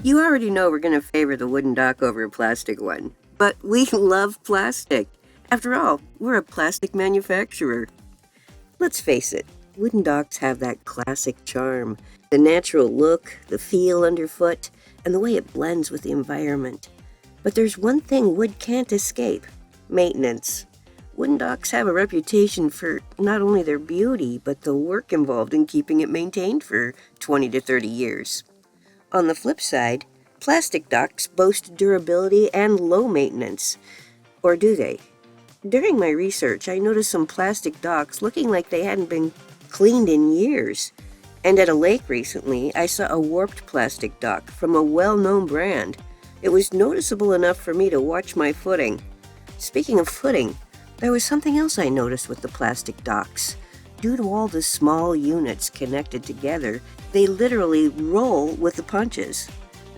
You already know we're going to favor the wooden dock over a plastic one, but we love plastic. After all, we're a plastic manufacturer. Let's face it, wooden docks have that classic charm, the natural look, the feel underfoot, and the way it blends with the environment. But there's one thing wood can't escape: maintenance. Wooden docks have a reputation for not only their beauty, but the work involved in keeping it maintained for 20 to 30 years. On the flip side, plastic docks boast durability and low maintenance. Or do they? During my research, I noticed some plastic docks looking like they hadn't been cleaned in years. And at a lake recently, I saw a warped plastic dock from a well-known brand. It was noticeable enough for me to watch my footing. Speaking of footing, there was something else I noticed with the plastic docks. Due to all the small units connected together, they literally roll with the punches.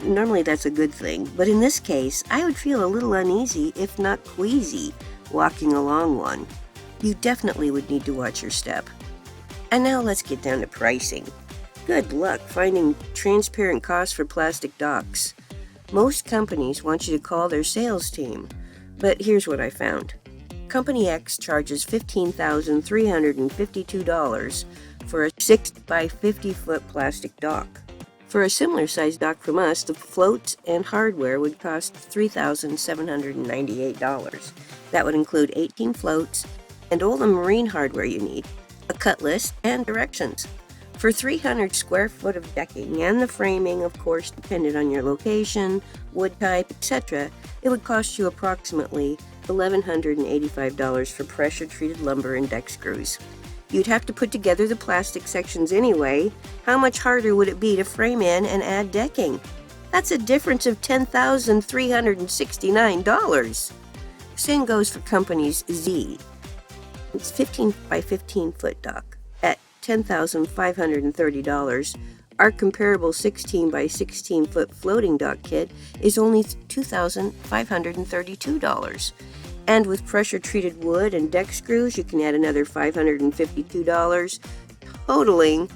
Normally that's a good thing, but in this case, I would feel a little uneasy, if not queasy, walking along one. You definitely would need to watch your step. And now let's get down to pricing. Good luck finding transparent costs for plastic docks. Most companies want you to call their sales team, but here's what I found. Company X charges $15,352 for a 6 by 50 foot plastic dock. For a similar sized dock from us, the floats and hardware would cost $3,798. That would include 18 floats and all the marine hardware you need, a cut list, and directions. For 300 square foot of decking and the framing, of course, depended on your location, wood type, etc., it would cost you approximately $1,185 for pressure-treated lumber and deck screws. You'd have to put together the plastic sections anyway. How much harder would it be to frame in and add decking? That's a difference of $10,369. Same goes for company's Z. It's 15 by 15 foot dock at $10,530. Our comparable 16 by 16 foot floating dock kit is only $2,532. And with pressure-treated wood and deck screws, you can add another $552, totaling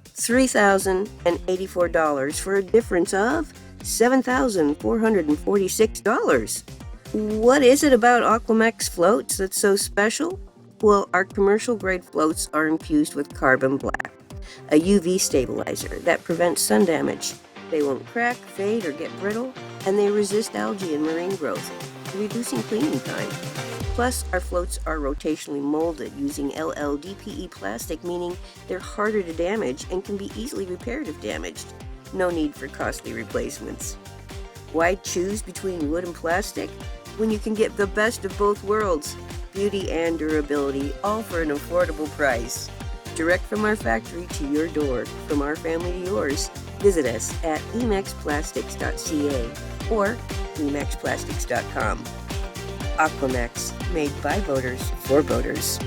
$3,084 for a difference of $7,446. What is it about Aquamex floats that's so special? Well, our commercial-grade floats are infused with carbon black, a UV stabilizer that prevents sun damage. They won't crack, fade, or get brittle, and they resist algae and marine growth, reducing cleaning time. Plus, our floats are rotationally molded using LLDPE plastic, meaning they're harder to damage and can be easily repaired if damaged. No need for costly replacements. Why choose between wood and plastic when you can get the best of both worlds? Beauty and durability, all for an affordable price. Direct from our factory to your door, from our family to yours. Visit us at emexplastics.ca or emexplastics.com. Aquamex, made by boaters for boaters.